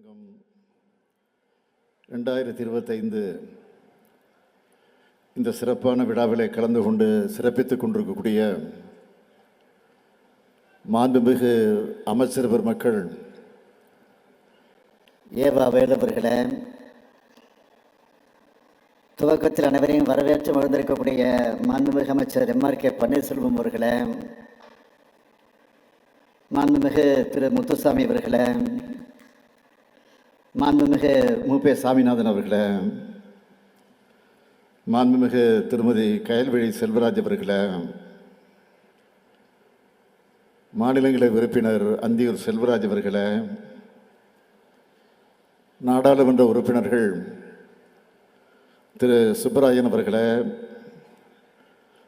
கருத்தரங்கம் 2025 இந்த சிறப்பான விழாவிலே கலந்து கொண்டு சிறப்பித்துக் கொண்டிருக்கக்கூடிய மாண்புமிகு அமைச்சர் பெருமக்கள், ஏவா வேலுவர்களே, துவக்கத்தில் அனைவரையும் வரவேற்று மகிழ்ந்திருக்கக்கூடிய மாண்புமிகு அமைச்சர் எம்.ஆர்.கே. பன்னீர்செல்வம் அவர்களே, மாண்புமிகு திரு முத்துசாமி அவர்களே, மாண்புமிகு மு.பே. சாமிநாதன் அவர்களே, மாண்புமிகு திருமதி கயல்விழி செல்வராஜ் அவர்களே, மாநிலங்களவை உறுப்பினர் அந்தியூர் செல்வராஜ் அவர்களே, நாடாளுமன்ற உறுப்பினர்கள் திரு சுப்பராயன் அவர்களே,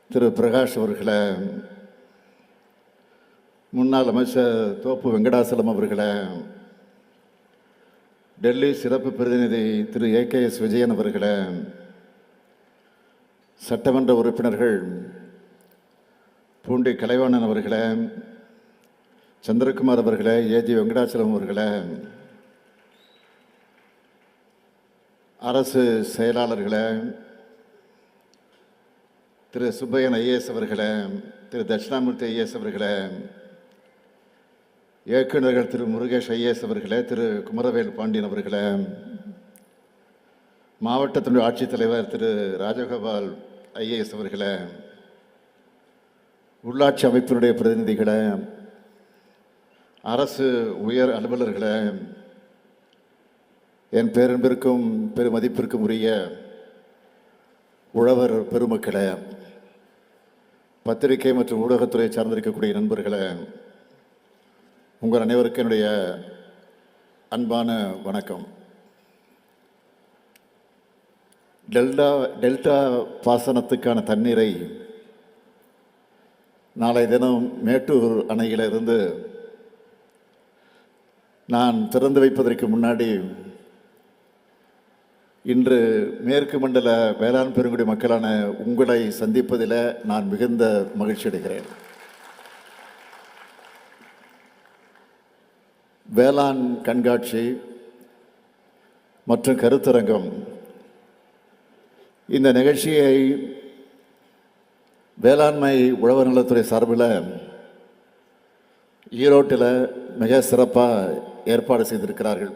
திரு பிரகாஷ் அவர்களே, முன்னாள் அமைச்சர் தோப்பு வெங்கடாசலம் அவர்களே, டெல்லி சிறப்பு பிரதிநிதி திரு ஏ.கே.எஸ். விஜயன் அவர்களே, சட்டமன்ற உறுப்பினர்கள் பூண்டி கலைவாணன் அவர்களே, சந்திரகுமார் அவர்களே, ஏ.ஜி. வெங்கடாச்சலம் அவர்களே, அரசு செயலாளர்களே, திரு சுப்பையன் ஐஏஎஸ் அவர்களே, திரு தட்சிணாமூர்த்தி ஐஏஎஸ் அவர்களே, இயக்குநர்கள் திரு முருகேஷ் ஐஏஎஸ் அவர்களே, திரு குமரவேல் பாண்டியன் அவர்களே, மாவட்டத்தினுடைய ஆட்சித்தலைவர் திரு ராஜகோபால் ஐஏஎஸ் அவர்களே, உள்ளாட்சி அமைப்பினுடைய பிரதிநிதிகளே, அரசு உயர் அலுவலர்களே, என் பேரன்பிற்கும் பெருமதிப்பிற்கும் உரிய உழவர் பெருமக்களே, பத்திரிகை மற்றும் ஊடகத்துறை சார்ந்திருக்கக்கூடிய நண்பர்களே, உங்கள் அனைவருக்கும் என்னுடைய அன்பான வணக்கம். டெல்டா பாசனத்துக்கான தண்ணீரை நாளை தினம் மேட்டூர் அணையிலிருந்து நான் திறந்து வைப்பதற்கு முன்னாடி இன்று மேற்கு மண்டல வேளாண் பெருங்குடி மக்களான உங்களை சந்திப்பதில் நான் மிகுந்த மகிழ்ச்சி அடைகிறேன். வேளாண் கண்காட்சி மற்றும் கருத்தரங்கம், இந்த நிகழ்ச்சியை வேளாண்மை உழவர் நலத்துறை சார்பில் ஈரோட்டில் மிக சிறப்பாக ஏற்பாடு செய்திருக்கிறார்கள்.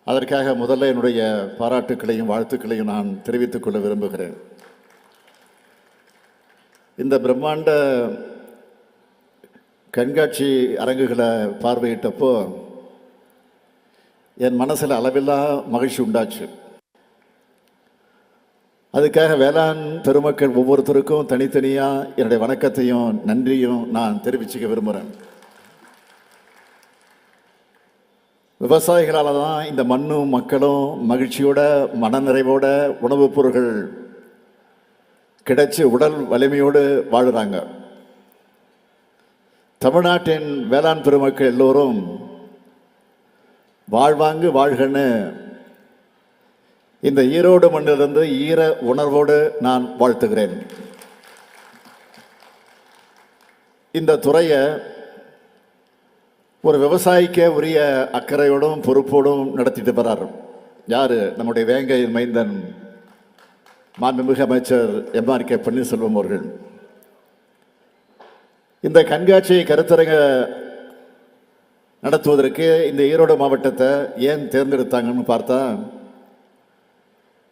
அதற்காக முதல்ல என்னுடைய பாராட்டுக்களையும் வாழ்த்துக்களையும் நான் தெரிவித்துக் கொள்ள விரும்புகிறேன். இந்த பிரம்மாண்ட கண்காட்சி அரங்குகளை பார்வையிட்டப்போ என் மனசில் அளவில்லா மகிழ்ச்சி உண்டாச்சு. அதுக்காக வேளாண் பெருமக்கள் ஒவ்வொருத்தருக்கும் தனித்தனியாக என்னுடைய வணக்கத்தையும் நன்றியும் நான் தெரிவிச்சுக்க விரும்புகிறேன். விவசாயிகளால் தான் இந்த மண்ணும் மக்களும் மகிழ்ச்சியோட மனநிறைவோட உணவுப் பொருட்கள் கிடைச்சி உடல் வலிமையோடு வாழுறாங்க. தமிழ்நாட்டின் வேளாண் பெருமக்கள் எல்லோரும் வாழ்வாங்கு வாழ்கன்னு இந்த ஈரோடு மண்ணிலிருந்து ஈர உணர்வோடு நான் வாழ்த்துகிறேன். இந்த துறையை ஒரு விவசாயிக்க உரிய அக்கறையோடும் பொறுப்போடும் நடத்திட்டு வர்றார். யார்? நம்முடைய வேங்கை மைந்தன் மாண்புமிகு அமைச்சர் எம்.ஆர்.கே. பன்னீர்செல்வம் அவர்கள். இந்த கண்காட்சியை கருத்தரங்க நடத்துவதற்கு இந்த ஈரோடு மாவட்டத்தை ஏன் தேர்ந்தெடுத்தாங்கன்னு பார்த்தா,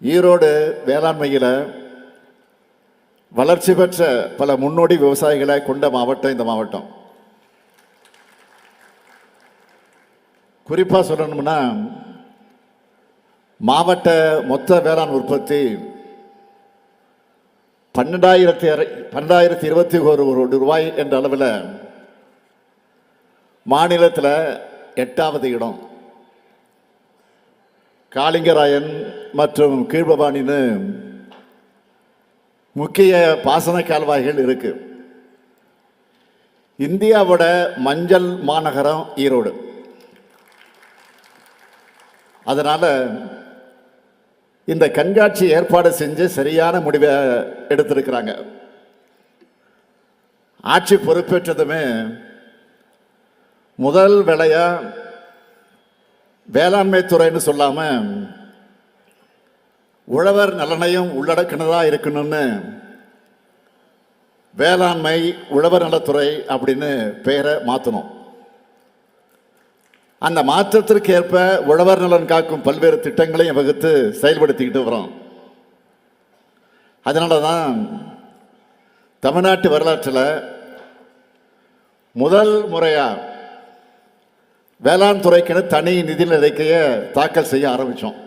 ஈரோடு வேளாண்மையில் வளர்ச்சி பெற்ற பல முன்னோடி விவசாயிகளை கொண்ட மாவட்டம் இந்த மாவட்டம். குறிப்பாக சொல்லணும்னா, மாவட்ட மொத்த வேளாண் உற்பத்தி 12,021 ரூபாய் என்ற அளவில் மாநிலத்தில் 8வது இடம். காளிங்கராயன் மற்றும் கீழ்பவானின்னு முக்கிய பாசன கால்வாய்கள் இருக்கு. இந்தியாவோட மஞ்சள் மாநகரம் ஈரோடு. அதனால் இந்த கண்காட்சி ஏற்பாடு செஞ்சு சரியான முடிவை எடுத்திருக்கிறாங்க. ஆட்சி பொறுப்பேற்றதுமே முதல் வேலையா வேளாண்மை துறைன்னு சொல்லாம உழவர் நலனையும் உள்ளடக்கினதா இருக்கணும்னு வேளாண்மை உழவர் நலத்துறை அப்படின்னு பெயரை மாற்றணும். அந்த மாற்றத்திற்கு ஏற்ப உழவர் நலன் காக்கும் பல்வேறு திட்டங்களையும் வகுத்து செயல்படுத்திக்கிட்டு வரோம். அதனால தான் தமிழ்நாட்டு வரலாற்றில் முதல் முறையா வேளாண் துறைக்கென தனி நிதி அறிக்கையை தாக்கல் செய்ய ஆரம்பித்தோம்.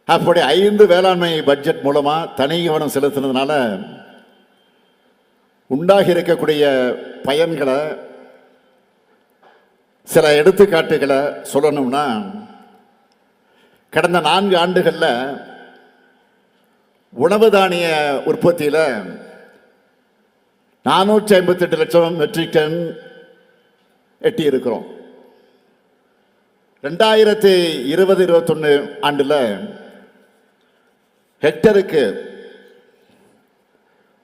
அப்படி 5 வேளாண்மை பட்ஜெட் மூலமா தனி கவனம் செலுத்தினதுனால உண்டாகி இருக்கக்கூடிய பயன்களை சில எடுத்துக்காட்டுகளை சொல்லணும்னா, கடந்த 4 ஆண்டுகளில் உணவு தானிய உற்பத்தியில் 458 லட்சம் மெட்ரிக் டன் எட்டி இருக்கிறோம். 2020-21 ஆண்டில் ஹெக்டருக்கு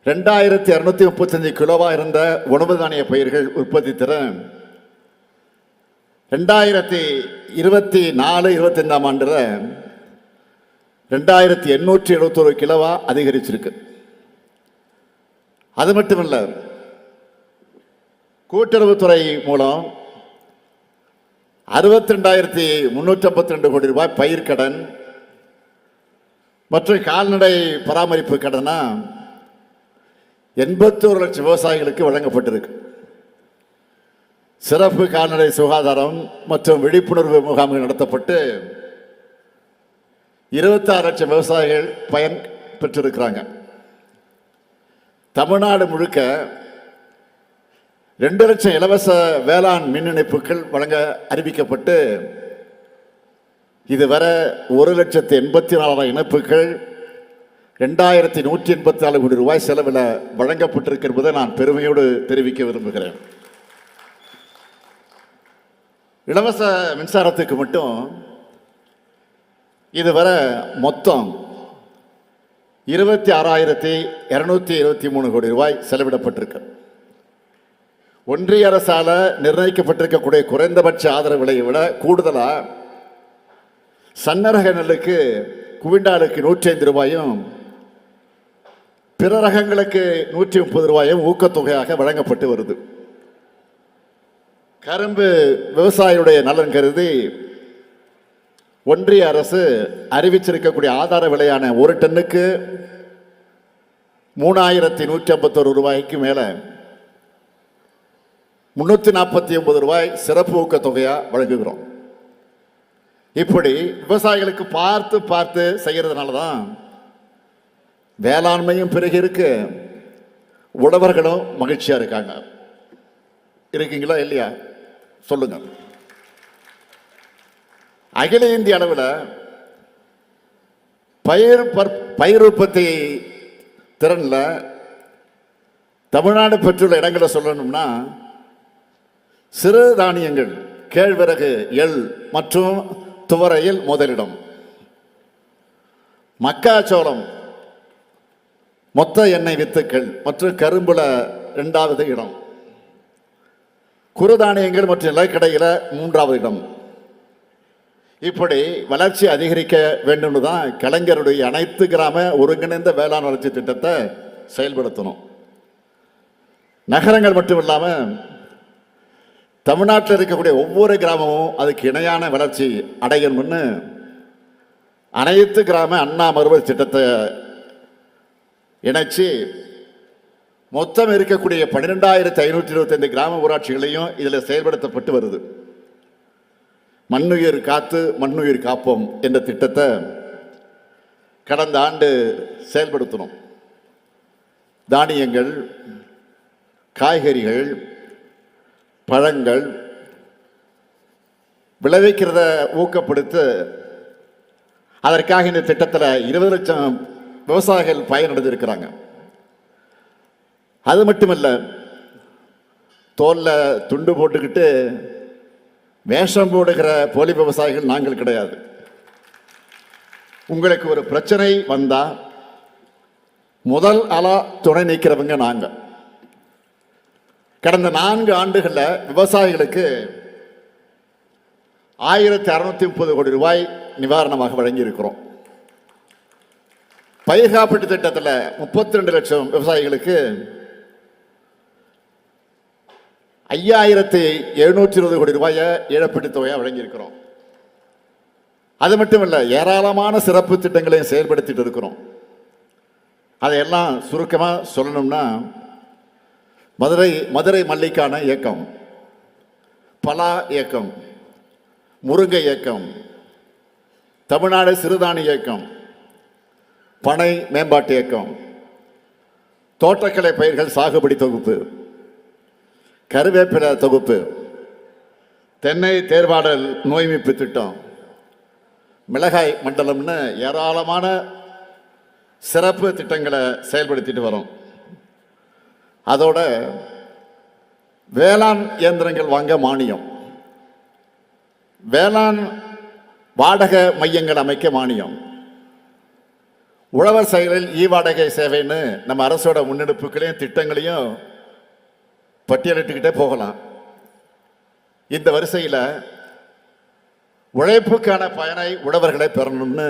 2235 கிலோவா இருந்த உணவு தானிய பயிர்கள் உற்பத்தி திறன் 2024-25 ஆண்டில் 2871 கிலோவா அதிகரிச்சிருக்கு. அது மட்டுமல்ல, கூட்டுறவுத்துறை மூலம் 62,352 கோடி ரூபாய் பயிர்க்கடன் மற்றும் கால்நடை பராமரிப்பு கடனா 81 லட்சம் விவசாயிகளுக்கு வழங்கப்பட்டிருக்கு. சிறப்பு கால்நடை சுகாதாரம் மற்றும் விழிப்புணர்வு முகாம்கள் நடத்தப்பட்டு 26 லட்சம் விவசாயிகள் பயன் பெற்றிருக்கிறாங்க. தமிழ்நாடு முழுக்க 2 லட்சம் இலவச வேளாண் மின் இணைப்புகள் வழங்க அறிவிக்கப்பட்டு இதுவரை 1,84,000 இணைப்புகள் 2,184 கோடி ரூபாய் செலவில் வழங்கப்பட்டிருக்கிறதை நான் பெருமையோடு தெரிவிக்க விரும்புகிறேன். இலவச மின்சாரத்துக்கு மட்டும் இதுவரை மொத்தம் 26,223 கோடி ரூபாய் செலவிடப்பட்டிருக்கு. ஒன்றிய அரசால நிர்ணயிக்கப்பட்டிருக்கக்கூடிய குறைந்தபட்ச ஆதரவு விலையை விட கூடுதலாக சன்னரக நெல்லுக்கு குவிண்டாலுக்கு 105 ரூபாயும் பிற ரகங்களுக்கு 130 ரூபாயும் ஊக்கத்தொகையாக வழங்கப்பட்டு வருது. கரும்பு விவசாயியுடைய நலன் கருதி ஒன்றிய அரசு அறிவிச்சிருக்கக்கூடிய ஆதார விலையான 1 டன்னுக்கு 3,151 ரூபாய்க்கு மேலே 349 ரூபாய் சிறப்பு ஊக்கத்தொகையா வழங்குகிறோம். இப்படி விவசாயிகளுக்கு பார்த்து பார்த்து செய்யறதுனால தான் வேளாண்மையும் பெருகி இருக்கு, உழவர்களும் மகிழ்ச்சியா இருக்காங்க. இருக்கீங்களா இல்லையா சொல்லுங்க. அகில இந்திய அளவில் பயிர் உற்பத்தி திறன்ல தமிழ்நாடு பெற்றுள்ள இடங்களை சொல்லணும்னா, சிறு தானியங்கள் கேழ்வரகு, எள் மற்றும் துவரையில் முதலிடம், மக்காச்சோளம், மொத்த எண்ணெய் வித்துக்கள் மற்றும் கரும்புல 2வது இடம், குறுதானியங்கள் மற்றும் நிலக்கடையில் 3வது இடம். இப்படி வளர்ச்சி அதிகரிக்க வேண்டும் தான் கலைஞருடைய அனைத்து கிராம ஒருங்கிணைந்த வேளாண் வளர்ச்சி திட்டத்தை செயல்படுத்தணும். நகரங்கள் மட்டும் இல்லாமல் தமிழ்நாட்டில் இருக்கக்கூடிய ஒவ்வொரு கிராமமும் அதுக்கு இணையான வளர்ச்சி அடையணும்னு அனைத்து கிராம அண்ணா மறுவழி திட்டத்தை இணைச்சு மொத்தம் இருக்கக்கூடிய 12,525 கிராம ஊராட்சிகளையும் இதில் செயல்படுத்தப்பட்டு வருது. மண்ணுயிர் காத்து மண்ணுயிர் காப்போம் என்ற திட்டத்தை கடந்த ஆண்டு செயல்படுத்தணும். தானியங்கள், காய்கறிகள், பழங்கள் விளைவிக்கிறத ஊக்கப்படுத்த அதற்காக இந்த திட்டத்தில் 20 லட்சம் விவசாயிகள் பயனடைந்திருக்கிறாங்க. அது மட்டுமல்ல, தோல்ல துண்டு போட்டுக்கிட்டு வேஷம் போடுகிற போலி விவசாயிகள் நாங்கள் கிடையாது. உங்களுக்கு ஒரு பிரச்சனை வந்தா முதல் ஆளா துணை நிற்கிறவங்க நாங்க. கடந்த 4 ஆண்டுகளில் விவசாயிகளுக்கு 1630 கோடி ரூபாய் நிவாரணமாக வழங்கியிருக்கிறோம். பயிர் காப்பீட்டு திட்டத்தில் 32 லட்சம் விவசாயிகளுக்கு 5720 கோடி ரூபாயை இழப்பீட்டு தொகையாக வழங்கியிருக்கிறோம். அது மட்டும் இல்லை, ஏராளமான சிறப்பு திட்டங்களையும் செயல்படுத்திட்டு இருக்கிறோம். அதையெல்லாம் சுருக்கமாக சொல்லணும்னா, மதுரை மல்லிக்கான இயக்கம், பலா இயக்கம், முருங்கை இயக்கம், தமிழ்நாடு சிறுதானிய இயக்கம், பனை மேம்பாட்டு இயக்கம், தோட்டக்கலை பயிர்கள் சாகுபடி தொகுப்பு, கருவேப்பிலை தொகுப்பு, தென்னை தேர்வாடல் நோய் மீட்பு திட்டம், மிளகாய் மண்டலம்னு ஏராளமான சிறப்பு திட்டங்களை செயல்படுத்திட்டு வரோம். அதோட வேளாண் இயந்திரங்கள் வாங்க மானியம், வேளாண் வாடகை மையங்கள் அமைக்க மானியம், உழவர் செயலில் வாடகை சேவைன்னு நம்ம அரசோட முன்னெடுப்புகளையும் திட்டங்களையும் பட்டியலிட்டுக்கிட்டே போகலாம். இந்த வரிசையில் உழைப்புக்கான பயனை உழவர்களை பெறணும்னு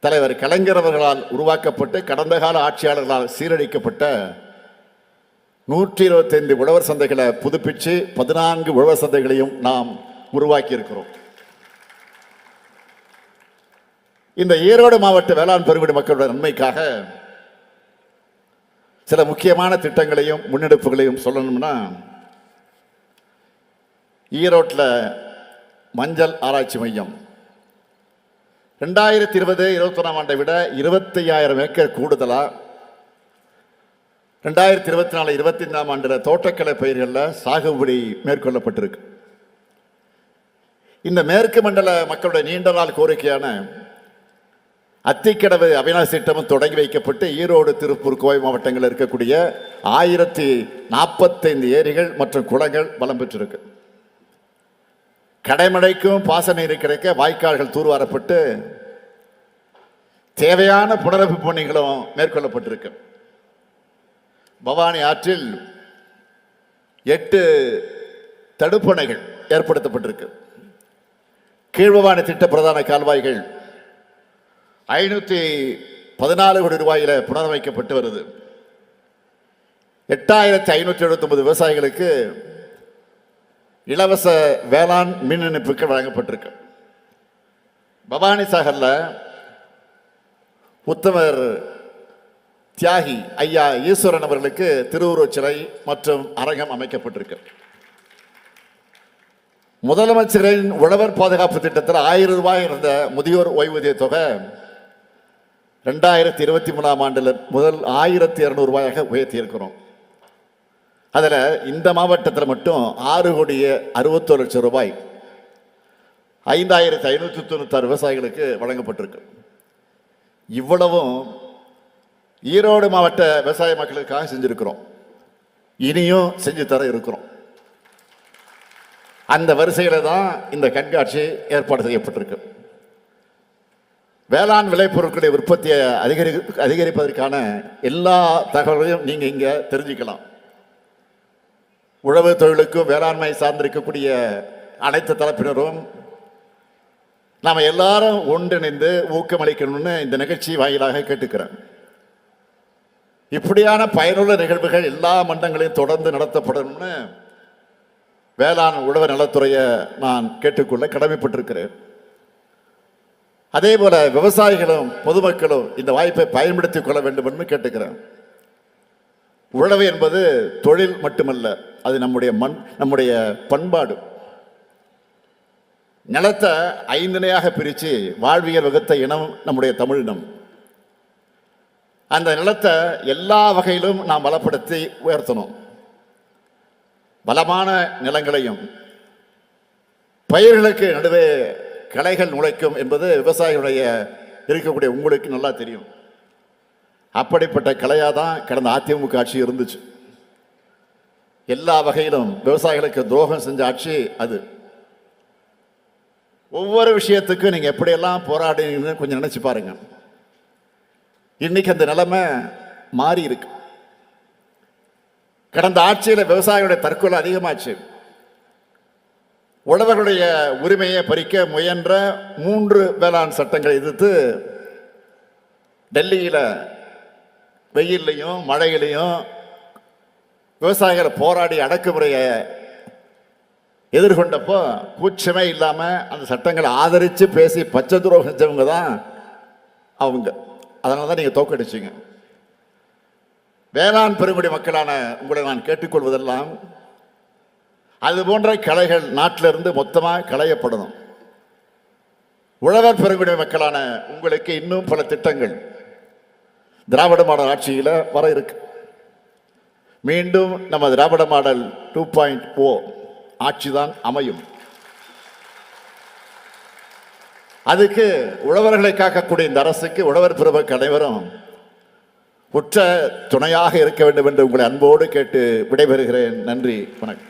தலைவர் கலைஞர் அவர்களால் உருவாக்கப்பட்டு கடந்த கால ஆட்சியாளர்களால் சீரழிக்கப்பட்ட 125 உழவர் சந்தைகளை புதுப்பிச்சு 14 உழவர் சந்தைகளையும் நாம் உருவாக்கி இருக்கிறோம். இந்த ஈரோடு மாவட்ட வேளாண் பெருங்குடி மக்களோட நன்மைக்காக சில முக்கியமான திட்டங்களையும் முன்னெடுப்புகளையும் சொல்லணும்னா, ஈரோட்டில் மஞ்சள் ஆராய்ச்சி மையம் 2020-21 ஆண்டை விட 25,000 ஏக்கர் கூடுதலா 2024-25 ஆண்டில் தோட்டக்கலை பயிர்களில் சாகுபடி மேற்கொள்ளப்பட்டிருக்கு. இந்த மேற்கு மண்டல மக்களுடைய நீண்ட நாள் கோரிக்கையான அத்திக்கடவு அவிநாசி திட்டமும் தொடங்கி வைக்கப்பட்டு ஈரோடு, திருப்பூர், கோவை மாவட்டங்களில் இருக்கக்கூடிய 1045 ஏரிகள் மற்றும் குளங்கள் வளம் பெற்றிருக்கு. கடைமடைக்கும் பாச நீர் கிடைக்க வாய்க்கால்கள் தூர்வாரப்பட்டு தேவையான புனரமைப்பு பணிகளும் மேற்கொள்ளப்பட்டிருக்கு. பவானி ஆற்றில் 8 தடுப்பணைகள் ஏற்படுத்தப்பட்டிருக்கு. கீழ்பவானி திட்ட பிரதான கால்வாய்கள் 514 கோடி ரூபாயில புனரமைக்கப்பட்டு வருது. 8579 விவசாயிகளுக்கு இலவச வேளாண் மின் இணைப்புகள் வழங்கப்பட்டிருக்கு. பவானி சாகர்ல உத்தமர் தியாகி ஐயா ஈஸ்வரன் அவர்களுக்கு திருவுருவச் சிலை மற்றும் அரங்கம் அமைக்கப்பட்டிருக்கு. முதலமைச்சரின் உழவர் பாதுகாப்பு திட்டத்தில் 1000 ரூபாய் இருந்த முதியோர் ஓய்வூதிய தொகை 2023 ஆண்டில் முதல் 1200 ரூபாயாக உயர்த்தி இருக்கிறோம். அதில் இந்த மாவட்டத்தில் மட்டும் 6,61 லட்சம் ரூபாய் 5,596 விவசாயிகளுக்கு வழங்கப்பட்டிருக்கு. இவ்வளவும் ஈரோடு மாவட்ட விவசாய மக்களுக்காக செஞ்சிருக்கிறோம், இனியும் செஞ்சு தர இருக்கிறோம். அந்த வரிசையில் தான் இந்த கண்காட்சி ஏற்பாடு செய்யப்பட்டிருக்கு. வேளாண் விளைபொருட்களுடைய உற்பத்தியை அதிகரிப்பதற்கான எல்லா தகவல்களையும் நீங்கள் இங்கே தெரிஞ்சுக்கலாம். உழவு தொழிலுக்கும் வேளாண்மை சார்ந்திருக்கக்கூடிய அனைத்து தரப்பினரும் நாம் எல்லாரும் ஒன்றிணைந்து ஊக்கமளிக்கணும்னு இந்த நிகழ்ச்சி வாயிலாக கேட்டுக்கிறேன். இப்படியான பயனுள்ள நிகழ்வுகள் எல்லா மண்டலங்களையும் தொடர்ந்து நடத்தப்படணும்னு வேளாண் உழவர் நலத்துறையை நான் கேட்டுக்கொள்ள கடமைப்பட்டிருக்கிறேன். அதே போல விவசாயிகளும் பொதுமக்களும் இந்த வாய்ப்பை பயன்படுத்திக் கொள்ள வேண்டும் என்று கேட்டுக்கிறேன். உழவு என்பது தொழில் மட்டுமல்ல, அது நம்முடைய பண்பாடு. நிலத்தை 5 நிலையாக பிரித்து வாழ்வியல் வகுத்த இனம் நம்முடைய தமிழினம். அந்த நிலத்தை எல்லா வகையிலும் நாம் பலப்படுத்தி உயர்த்தணும். பலமான நிலங்களையும் பயிர்களுக்கு நடுவே களைகள் நுழைக்கும் என்பது விவசாயிகளுடைய இருக்கக்கூடிய உங்களுக்கு நல்லா தெரியும். அப்படிப்பட்ட கலையாக தான் கடந்த அதிமுக ஆட்சி இருந்துச்சு. எல்லா வகையிலும் விவசாயிகளுக்கு துரோகம் செஞ்ச ஆட்சி அது. ஒவ்வொரு விஷயத்துக்கும் நீங்கள் எப்படியெல்லாம் போராடுறீங்கன்னு கொஞ்சம் நினைச்சு பாருங்க. இன்னைக்கு அந்த நிலைமை மாறி இருக்கு. கடந்த ஆட்சியில் விவசாயிகளுடைய தற்கொலை அதிகமாச்சு. உழவர்களுடைய உரிமையை பறிக்க முயன்ற 3 வேளாண் சட்டங்களை எதிர்த்து டெல்லியில் வெயிலையும் மழையிலையும் விவசாயிகள் போராடி அடக்குமுறையை எதிர்கொண்டப்போ கூச்சமே இல்லாமல் அந்த சட்டங்களை ஆதரித்து பேசி பச்சை துரோகம் செஞ்சவங்க தான் அவங்க. அதனால தான் நீங்கள் தோக்கடிச்சிங்க. வேளாண் பெருங்குடி மக்களான உங்களை நான் கேட்டுக்கொள்வதெல்லாம் அது போன்ற கலைகள் நாட்டிலிருந்து மொத்தமாக களையப்படணும். உழவர் பெருங்குடி மக்களான உங்களுக்கு இன்னும் பல திட்டங்கள் திராவிட மாடல் ஆட்சியில் வர இருக்கு. மீண்டும் நம்ம திராவிட மாடல் 2.0 ஆட்சி தான் அமையும். அதுக்கு உழவர்களை காக்கக்கூடிய இந்த அரசுக்கு உழவர் பெருமக்கள் அனைவரும் உற்ற துணையாக இருக்க வேண்டும் என்று உங்களை அன்போடு கேட்டு விடைபெறுகிறேன். நன்றி, வணக்கம்.